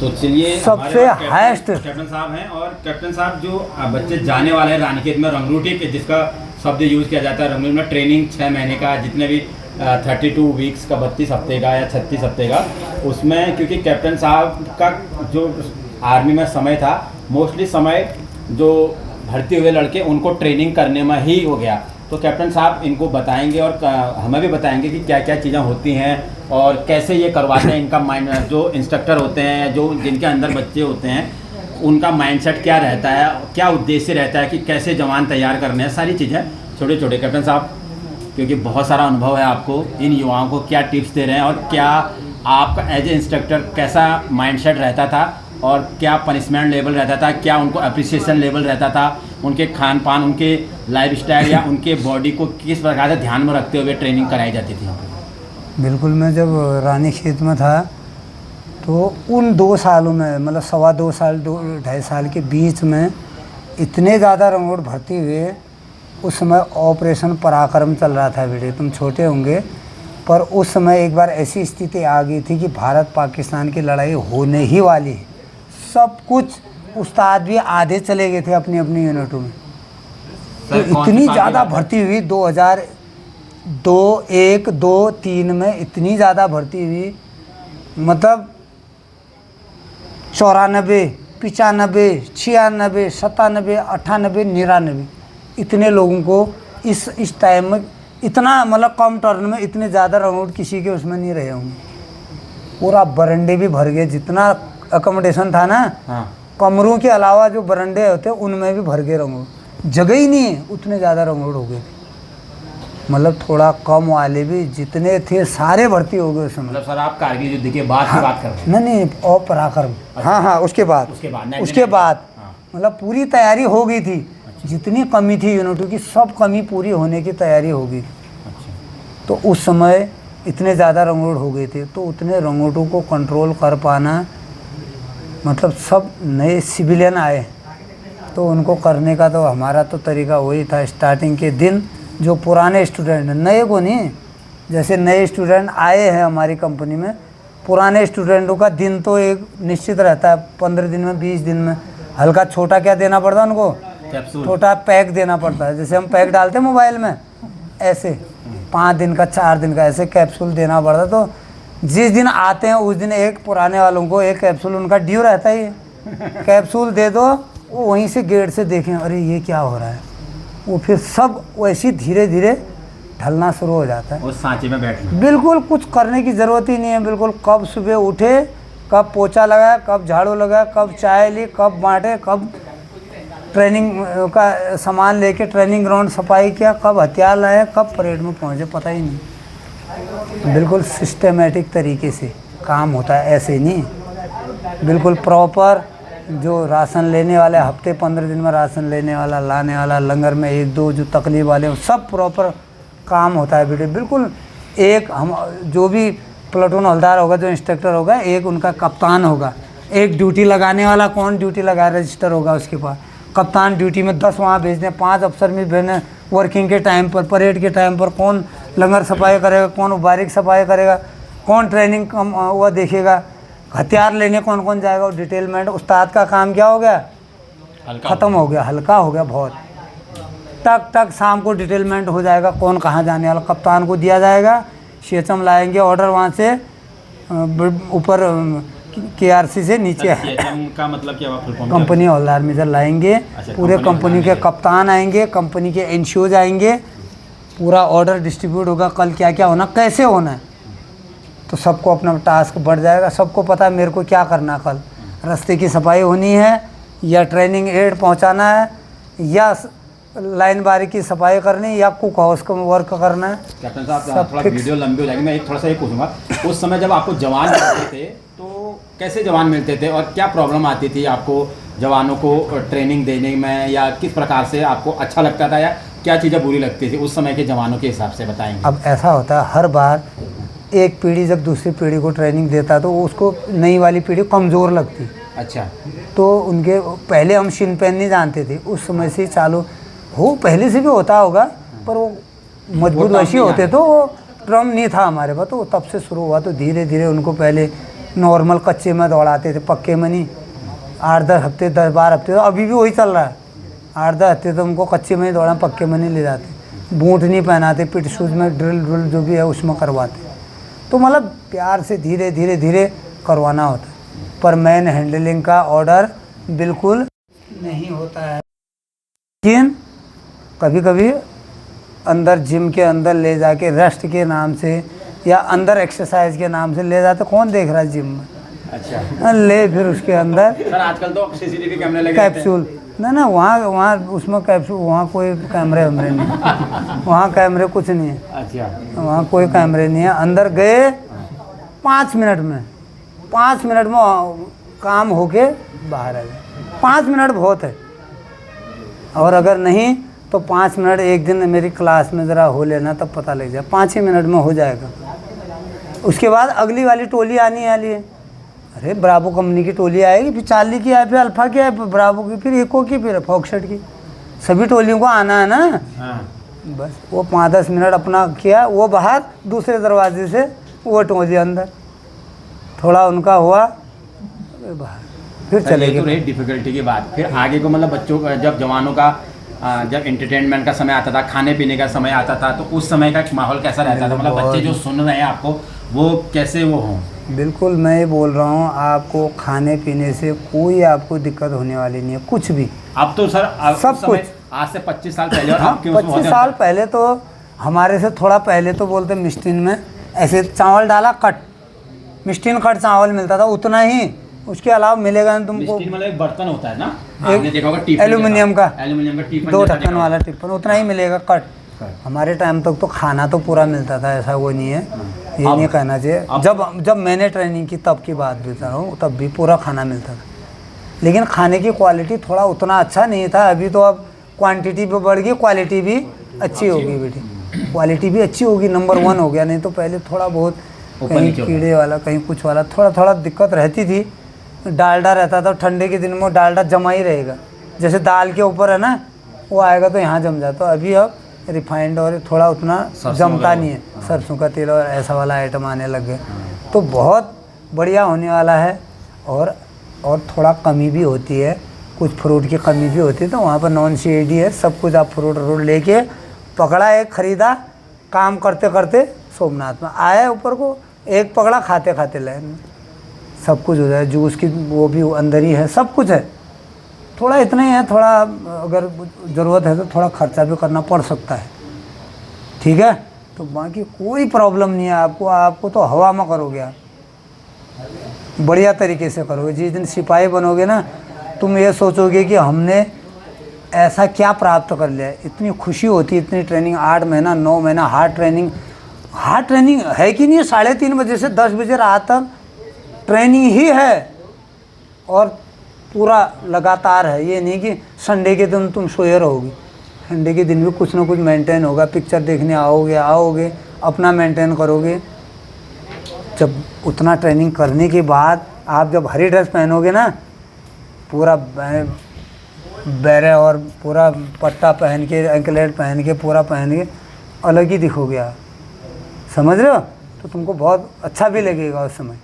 तो चलिए, सबसे हाईएस्ट कैप्टन साहब हैं। और कैप्टन साहब जो बच्चे जाने वाले हैं रानीखेत में रंगरूटी के, जिसका शब्द यूज़ किया जाता है, रंगरूटी में ट्रेनिंग 6 महीने का, जितने भी 32 वीक्स का, 32 हफ्ते का या 36 हफ्ते का, उसमें क्योंकि कैप्टन साहब का जो आर्मी में समय था, मोस्टली समय जो भर्ती हुए लड़के उनको ट्रेनिंग करने में ही हो गया। तो कैप्टन साहब इनको बताएंगे और हमें भी बताएंगे कि क्या क्या चीज़ें होती हैं और कैसे ये करवाते हैं। इनका माइंड, जो इंस्ट्रक्टर होते हैं, जो जिनके अंदर बच्चे होते हैं, उनका माइंडसेट क्या रहता है, क्या उद्देश्य रहता है कि कैसे जवान तैयार करने हैं, सारी चीज़ें छोटे छोटे। कैप्टन साहब, क्योंकि बहुत सारा अनुभव है आपको, इन युवाओं को क्या टिप्स दे रहे हैं और क्या आपका एज ए इंस्ट्रक्टर कैसा माइंडसेट रहता था और क्या पनिशमेंट लेवल रहता था, क्या उनको अप्रिसिएशन लेवल रहता था, उनके खान पान, उनके लाइफस्टाइल या उनके बॉडी को किस प्रकार से ध्यान में रखते हुए ट्रेनिंग कराई जाती थी? बिल्कुल, मैं जब रानीखेत में था तो उन 2 सालों में, मतलब 2.25 साल 2-2.5 साल के बीच में इतने ज़्यादा रंगोट भर्ती हुए। उस समय ऑपरेशन पराक्रम चल रहा था बेटे, तुम छोटे होंगे, पर उस समय एक बार ऐसी स्थिति आ गई थी कि भारत पाकिस्तान की लड़ाई होने ही वाली है। सब कुछ, उस्ताद भी आधे चले गए थे अपनी अपनी यूनिटों में। तो इतनी ज़्यादा भर्ती हुई 2002, 1, 2, 3 में इतनी ज़्यादा भर्ती हुई, मतलब 94, 95, 96, 97, 98, 99 इतने लोगों को इस टाइम में, इतना मतलब कम टर्न में इतने ज़्यादा रंगोट किसी के उसमें नहीं रहे होंगे। पूरा बरंडे भी भर गए, जितना अकोमोडेशन था ना, हाँ। कमरों के अलावा जो बरंडे होते उनमें भी भर गए रंगोट, जगह ही नहीं है, उतने ज़्यादा रंगोट हो गए। मतलब थोड़ा कम वाले भी जितने थे सारे भर्ती हो गए उस समय। मतलब सर, आप कारगिल युद्ध के बाद की बात कर रहे हैं? नहीं, और पराक्रम। हाँ हाँ, उसके बाद मतलब पूरी तैयारी हो गई थी। जितनी कमी थी यूनिटों की, सब कमी पूरी होने की तैयारी हो गई। तो उस समय इतने ज़्यादा रंगोट हो गए थे, तो उतने रंगोटों को कंट्रोल कर पाना, मतलब सब नए सिविलियन आए तो उनको करने का तो हमारा तो तरीका वही था। स्टार्टिंग के दिन जो पुराने स्टूडेंट, नए को नहीं, जैसे नए स्टूडेंट आए हैं हमारी कंपनी में, पुराने स्टूडेंटों का दिन तो एक निश्चित रहता है, 15 दिन में, 20 दिन में हल्का छोटा क्या देना पड़ता है उनको, छोटा पैक देना पड़ता है। जैसे हम पैक डालते हैं मोबाइल में, ऐसे 5 दिन का, 4 दिन का ऐसे कैप्सूल देना पड़ता। तो जिस दिन आते हैं उस दिन एक पुराने वालों को एक कैप्सूल उनका ड्यू रहता ही है, कैप्सूल दे दो, वो वहीं से गेट से देखें अरे ये क्या हो रहा है, वो फिर सब वैसे धीरे धीरे ढलना शुरू हो जाता है। उस सांचे में बैठना, बिल्कुल कुछ करने की ज़रूरत ही नहीं है। बिल्कुल कब सुबह उठे, कब पोछा लगाया, कब झाड़ू लगाया, कब चाय ली, कब बांटे, कब ट्रेनिंग का सामान लेके ट्रेनिंग ग्राउंड सफाई किया, कब हथियार लाए, कब परेड में पहुंचे, पता ही नहीं। बिल्कुल सिस्टमेटिक तरीके से काम होता है, ऐसे नहीं, बिल्कुल प्रॉपर। जो राशन लेने वाले हफ्ते 15 दिन में राशन लेने वाला, लाने वाला, लंगर में 1-2 जो तकलीफ वाले, सब प्रॉपर काम होता है बेटे। बिल्कुल एक हम जो भी प्लाटून हवलदार होगा, जो इंस्ट्रक्टर होगा, एक उनका कप्तान होगा, एक ड्यूटी लगाने वाला, कौन ड्यूटी लगा रजिस्टर होगा उसके पास, कप्तान ड्यूटी में 10 वहाँ भेजने, 5 अफसर में भेजने, वर्किंग के टाइम पर, परेड के टाइम पर कौन लंगर सफाई करेगा, कौन बारीक सफाई करेगा, कौन ट्रेनिंग वह देखेगा, हथियार लेने कौन कौन जाएगा, और डिटेलमेंट। उस्ताद का काम क्या हो गया, ख़त्म हो गया, हल्का हो गया बहुत। टक टक शाम को डिटेलमेंट हो जाएगा, कौन कहाँ जाने वाला, कप्तान को दिया जाएगा, सीएचएम लाएंगे ऑर्डर वहाँ से, ऊपर KRC से नीचे का मतलब क्या हुआ, कंपनी हवलदार में इधर लाएंगे, पूरे कंपनी के कप्तान आएंगे, कंपनी के एनसीओज आएंगे, पूरा ऑर्डर डिस्ट्रीब्यूट होगा, कल क्या क्या होना, कैसे होना है। तो सबको अपना टास्क बढ़ जाएगा, सबको पता है मेरे को क्या करना, कल रास्ते की सफाई होनी है, या ट्रेनिंग एड पहुंचाना है, या लाइन बारी की सफाई करनी, या कुक हाउस का वर्क करना है। कैप्टन साहब, थोड़ा वीडियो लंबी हो जाएगी, मैं एक थोड़ा सा ये पूछूंगा, उस समय जब आपको जवान मिलते थे तो कैसे जवान मिलते थे और क्या प्रॉब्लम आती थी आपको जवानों को ट्रेनिंग देने में, या किस प्रकार से आपको अच्छा लगता था, या क्या चीज़ें बुरी लगती थी उस समय के जवानों के हिसाब से बताएंगे? अब ऐसा होता है, हर बार एक पीढ़ी जब दूसरी पीढ़ी को ट्रेनिंग देता तो उसको नई वाली पीढ़ी कमज़ोर लगती। अच्छा, तो उनके पहले हम शिन पेन नहीं जानते थे, उस समय से चालू हो, पहले से भी होता होगा, पर वो मजबूत वैसे होते, तो वो ट्रम नहीं था हमारे पास, तो तब से शुरू हुआ। तो धीरे धीरे उनको पहले नॉर्मल कच्चे में दौड़ाते थे, पक्के में नहीं। 8-10 हफ्ते 10-12 हफ्ते तो अभी भी वही चल रहा है। 8-10 हफ्ते तो उनको कच्चे में ही दौड़ा, पक्के में नहीं ले जाते। बूट नहीं पहनाते, पिट शूज़ में ड्रिल जो भी है उसमें करवाते। तो मतलब प्यार से धीरे धीरे धीरे करवाना होता है। पर मैन हैंडलिंग का ऑर्डर बिल्कुल नहीं होता है। लेकिन कभी कभी अंदर जिम के अंदर ले जाके रेस्ट के नाम से या अंदर एक्सरसाइज के नाम से ले जाते, कौन देख रहा है जिम में? अच्छा, ले फिर उसके अंदर सर आजकल तो सीसीटीवी कैमरे लगे रहते हैं। कैप्सूल ना वहाँ उसमें कैप्सूल, वहाँ कोई कैमरे वैमरे नहीं, वहाँ कैमरे कुछ नहीं है, अच्छा, वहाँ कोई कैमरे नहीं है। अंदर गए 5 मिनट में, 5 मिनट में काम होके बाहर आ जाए। 5 मिनट बहुत है। और अगर नहीं तो 5 मिनट एक दिन मेरी क्लास में ज़रा हो लेना, तब पता लग जाए। 5 ही मिनट में हो जाएगा। उसके बाद अगली वाली टोली आनी वाली है। अरे ब्रावो कंपनी की टोली आएगी, फिर चार्ली की आए, फिर अल्फ़ा की आए, फिर ब्रावो की, फिर इको की, फिर फॉक्सट्रॉट की। सभी टोलियों को आना है ना। हाँ। बस वो 5-10 मिनट अपना किया, वो बाहर दूसरे दरवाजे से, वो टोली अंदर, थोड़ा उनका हुआ बाहर, फिर चले ये तो गए। रही डिफिकल्टी की बात। फिर आगे को मतलब बच्चों का, जब जवानों का जब एंटरटेनमेंट का समय आता था, खाने पीने का समय आता था, तो उस समय का माहौल कैसा रहता था? मतलब बच्चे जो सुन रहे हैं आपको, वो कैसे वो हों? बिल्कुल, मैं ये बोल रहा हूँ, आपको खाने पीने से कोई आपको दिक्कत होने वाली नहीं है, कुछ भी। अब तो सर सब उस समय, कुछ। आज से 25 साल पहले और हाँ, अब क्यों उसमें 25 होते साल हैं? पहले तो हमारे से थोड़ा पहले तो बोलते मिस्टीन में ऐसे चावल डाला कट, मिस्टीन कट चावल मिलता था, उतना ही, उसके अलावा मिलेगा नहीं तुमको। मिस्टीन मतलब एक बर्तन होता है ना, एक आपने देखा होगा, टिफिन एल्यूमिनियम का, एल्यूमिनियम का टिफिन 2 जैसा ढक्कन देखा वाला टिफिन, उतना ही मिलेगा कट। होगा। हमारे टाइम तक तो खाना तो पूरा मिलता था, ऐसा वो नहीं है, ये अब- नहीं कहना चाहिए। अब- जब मैंने ट्रेनिंग की तब की बात भी कर रहा हूँ, तब भी पूरा खाना मिलता था, लेकिन खाने की क्वालिटी थोड़ा उतना अच्छा नहीं था। अभी तो अब क्वांटिटी भी बढ़ गई, क्वालिटी भी अच्छी होगी बेटी, क्वालिटी भी अच्छी होगी, नंबर 1 हो गया। नहीं तो पहले थोड़ा बहुत ऊपर कहीं नीचे होगा। कीड़े वाला, कहीं कुछ वाला, थोड़ा दिक्कत रहती थी। डालडा रहता था, ठंडे के दिन में डालडा जमा ही रहेगा, जैसे दाल के ऊपर है ना, वो आएगा तो यहाँ जम जाता। अभी अब रिफाइंड और थोड़ा उतना जमता नहीं है, सरसों का तेल और ऐसा वाला आइटम आने लग गए, तो बहुत बढ़िया होने वाला है। और थोड़ा कमी भी होती है, कुछ फ्रूट की कमी भी होती है, तो वहाँ पर नॉन CID है, सब कुछ आप फ्रूट लेके पकड़ा, एक ख़रीदा, काम करते करते सोमनाथ में आया, ऊपर को एक पकड़ा, खाते खाते लाइन में सब कुछ हो जाए। जूस की वो भी अंदर ही है, सब कुछ है। थोड़ा इतना ही है, थोड़ा अगर ज़रूरत है तो थोड़ा खर्चा भी करना पड़ सकता है, ठीक है। तो बाकी कोई प्रॉब्लम नहीं है आपको तो हवा में करोगे आप, बढ़िया तरीके से करोगे। जिस दिन सिपाही बनोगे ना, तुम ये सोचोगे कि हमने ऐसा क्या प्राप्त कर लिया। इतनी खुशी होती है, इतनी ट्रेनिंग, 8 महीना 9 महीना हार्ड ट्रेनिंग है कि नहीं। 3:30 बजे से 10 बजे रात तक ट्रेनिंग ही है, और पूरा लगातार है। ये नहीं कि संडे के दिन तुम सोए रहोगे, संडे के दिन भी कुछ ना कुछ मेंटेन होगा। पिक्चर देखने आओगे अपना मेंटेन करोगे। जब उतना ट्रेनिंग करने के बाद आप जब हरी ड्रेस पहनोगे ना, पूरा बैरे और पूरा पट्टा पहन के, एंकलेट पहन के, पूरा पहन के अलग ही दिखोगे आप, समझ रहे हो। तो तुमको बहुत अच्छा भी लगेगा उस समय।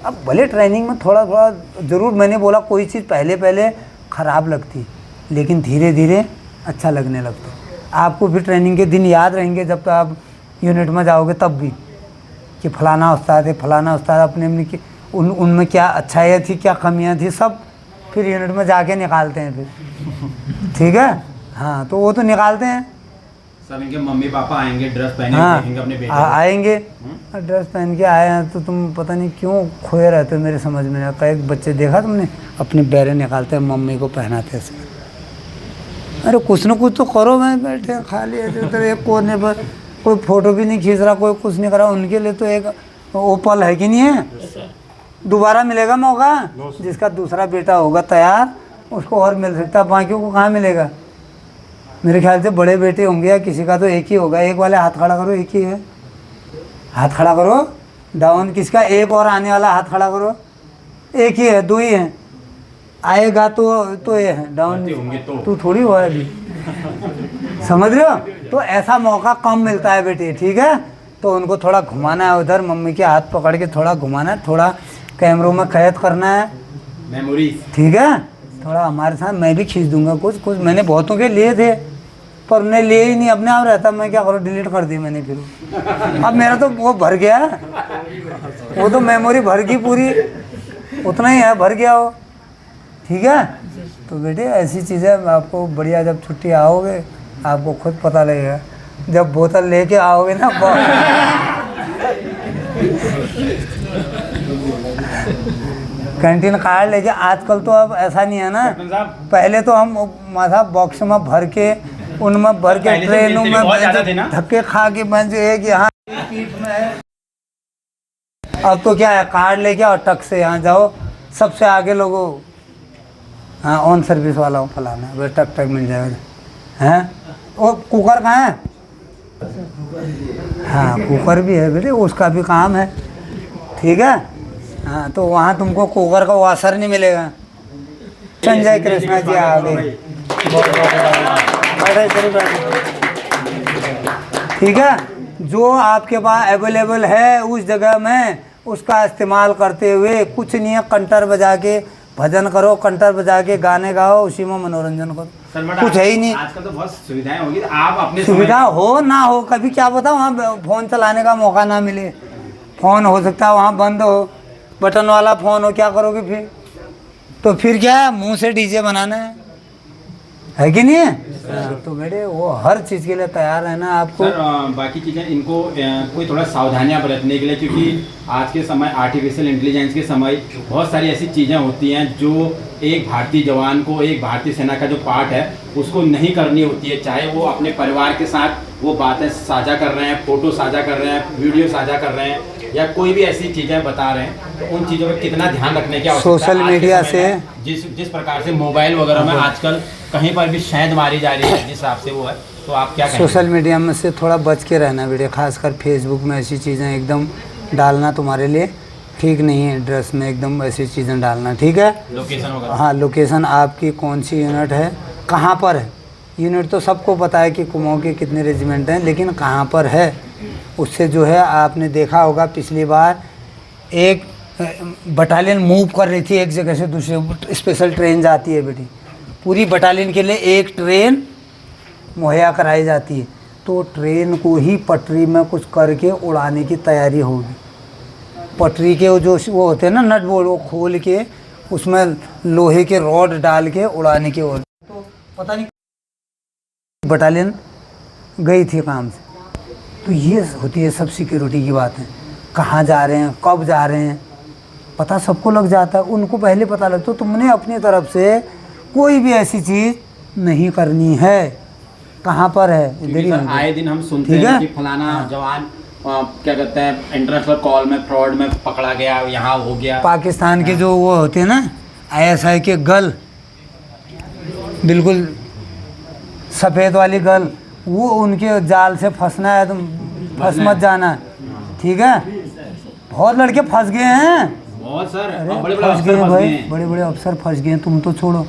अब भले ट्रेनिंग में थोड़ा ज़रूर, मैंने बोला कोई चीज़ पहले ख़राब लगती, लेकिन धीरे धीरे अच्छा लगने लगता। आपको भी ट्रेनिंग के दिन याद रहेंगे जब तक आप यूनिट में जाओगे, तब भी कि फलाना उस्ताद अपने उनमें क्या अच्छाइयाँ थी, क्या कमियाँ थी, सब फिर यूनिट में जाके निकालते हैं फिर, ठीक है। हाँ, तो वो तो निकालते हैं सब। इनके मम्मी पापा आएंगे ड्रेस पहने, हाँ, देखेंगे अपने बेटे को। आएंगे ड्रेस पहन के आए हैं, तो तुम पता नहीं क्यों खोए रहते हो, मेरे समझ में नहीं आता। एक बच्चे देखा तुमने, अपने बैरे निकालते हैं, मम्मी को पहनाते हैं ऐसे। अरे कुछ न कुछ तो करो, मैं बैठे खाली इधर एक कोने पर, कोई फ़ोटो भी नहीं खींच रहा, कोई कुछ नहीं कर रहा। उनके लिए तो एक वो पल है कि नहीं है, दोबारा मिलेगा मौका। जिसका दूसरा बेटा होगा तैयार, उसको और मिल सकता है, बाकियों को कहाँ मिलेगा। मेरे ख्याल से बड़े बेटे होंगे या किसी का तो एक ही होगा। एक वाले हाथ खड़ा करो, एक ही है, हाथ खड़ा करो। डाउन किसका, एक और आने वाला, हाथ खड़ा करो, एक ही है, 2 ही हैं। आएगा तो ये है डाउन, तू थोड़ी हुआ है अभी, समझ रहे हो। तो ऐसा मौका कम मिलता है बेटे, ठीक है। तो उनको थोड़ा घुमाना है उधर, मम्मी के हाथ पकड़ के थोड़ा घुमाना है, थोड़ा कैमरों में कैद करना है, मेमोरीज। ठीक है। थोड़ा हमारे साथ मैं भी खींच दूंगा कुछ कुछ, मैंने बहुतों के लिए थे पर उन्हें लिए ही नहीं, अपने आप रहता, मैं क्या करूँ, डिलीट कर दी मैंने फिर। अब मेरा तो वो भर गया, वो तो मेमोरी भर गई पूरी, उतना ही है, भर गया वो, ठीक है। तो बेटे ऐसी चीज़ें आपको बढ़िया, जब छुट्टी आओगे आपको खुद पता लगेगा, जब बोतल लेके आओगे ना कैंटीन कार्ड लेके। आजकल तो अब ऐसा नहीं है ना, कैप्टन साहब पहले तो हम माथा बॉक्स में भर के, उनमें भर के, पहले से ट्रेनों मिलते भी बहुत ज़्यादा थे में ना। धक्के खा के बंद एक यहाँ पीठ में है। अब तो क्या है, कार्ड लेके और टक से यहाँ जाओ, सबसे आगे लोगों, हाँ ऑन सर्विस वाला हूँ फलाना, बस टक टक मिल जाएगा। हैं वो कुकर कहाँ है? हाँ कुकर भी है बेटे, उसका भी काम है, ठीक है। हाँ तो वहाँ तुमको कुकर का वासर नहीं मिलेगा। संजय कृष्णा जी आ गए, ठीक है। जो आपके पास अवेलेबल है उस जगह में उसका इस्तेमाल करते हुए, कुछ नहीं है, कंटर बजा के भजन करो, कंटर बजा के गाने गाओ, उसी में मनोरंजन करो, कुछ है ही नहीं। आजकल तो बहुत सुविधाएं होगी, आप अपने सुविधा हो ना हो, कभी क्या पता वहाँ फ़ोन चलाने का मौका ना मिले, फ़ोन हो सकता है वहाँ बंद हो, बटन वाला फ़ोन हो, क्या करोगे फिर? तो फिर क्या है, मुंह से डीजे बनाना है कि नहीं है? तो बेटे वो हर चीज़ के लिए तैयार है ना आपको। सर बाकी चीज़ें इनको कोई थोड़ा सावधानियां बरतने के लिए, क्योंकि आज के समय आर्टिफिशियल इंटेलिजेंस के समय बहुत सारी ऐसी चीज़ें होती हैं जो एक भारतीय जवान को, एक भारतीय सेना का जो पार्ट है उसको नहीं करनी होती है, चाहे वो अपने परिवार के साथ वो बातें साझा कर रहे हैं, फ़ोटो साझा कर रहे हैं, वीडियो साझा कर रहे हैं, या कोई भी ऐसी चीज़ें बता रहे हैं, तो उन चीज़ों पर कितना ध्यान रखने की आवश्यकता है? सोशल मीडिया से जिस प्रकार से मोबाइल वगैरह में आजकल कहीं पर भी शहद मारी जा रही है, जिस हिसाब से वो है, तो आप क्या कहेंगे? सोशल मीडिया में से थोड़ा बच के रहना बेटे, खासकर फेसबुक में ऐसी चीज़ें एकदम डालना तुम्हारे लिए ठीक नहीं है। ड्रेस में एकदम ऐसी चीज़ें डालना, ठीक है। लोकेशन वगैरह, हाँ लोकेशन आपकी कौन सी यूनिट है, कहाँ पर है। यूनिट तो सबको पता है कि कुमाऊँ के कितने रेजिमेंट हैं, लेकिन कहाँ पर है उससे जो है, आपने देखा होगा पिछली बार एक बटालियन मूव कर रही थी एक जगह से दूसरे, स्पेशल ट्रेन जाती है बेटी, पूरी बटालियन के लिए एक ट्रेन मुहैया कराई जाती है, तो ट्रेन को ही पटरी में कुछ करके उड़ाने की तैयारी होगी। पटरी के वो होते हैं ना नट बोल्ट, वो खोल के उसमें लोहे के रॉड डाल के उड़ाने की ओर, तो पता नहीं बटालियन गई थी काम से। तो ये होती है सब सिक्योरिटी की बात है, कहाँ जा रहे हैं, कब जा रहे हैं, पता सबको लग जाता है, उनको पहले पता लगता। तो तुमने अपनी तरफ से कोई भी ऐसी चीज़ नहीं करनी है, कहाँ पर है इधर ही। आए दिन हम सुनते हैं कि फलाना जवान क्या कहते हैं इंटरनेशनल कॉल में फ्रॉड में पकड़ा गया, यहाँ हो गया। पाकिस्तान के जो वो होते हैं ना ISI के गल, बिल्कुल सफ़ेद वाली गल, वो उनके जाल से फंसना है, तुम फंस मत जाना, ठीक है। बहुत लड़के फंस गए हैं, बहुत सर, अरे फंस गए हैं भाई, बड़े बड़े अफसर फंस गए हैं, तुम तो छोड़ो।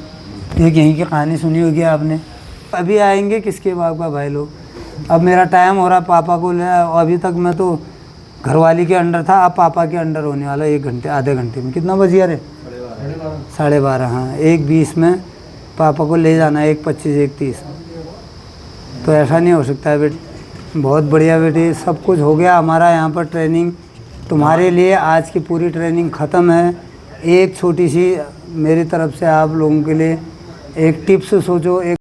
एक यहीं की कहानी सुनी होगी आपने। अभी आएंगे किसके बाप का भाई लोग। अब मेरा टाइम हो रहा, पापा को ले, अभी तक मैं तो घरवाली के अंडर था, अब पापा के अंडर होने वाला 1 घंटे आधे घंटे में। कितना बज गया रे? 12:30। हाँ 1:20 में पापा को ले जाना है, 1:25 1:30। तो ऐसा नहीं हो सकता है बेटी। बहुत बढ़िया बेटी, सब कुछ हो गया हमारा यहाँ पर। ट्रेनिंग तुम्हारे लिए आज की पूरी ट्रेनिंग ख़त्म है। एक छोटी सी मेरी तरफ से आप लोगों के लिए एक टिप्स सोचो, एक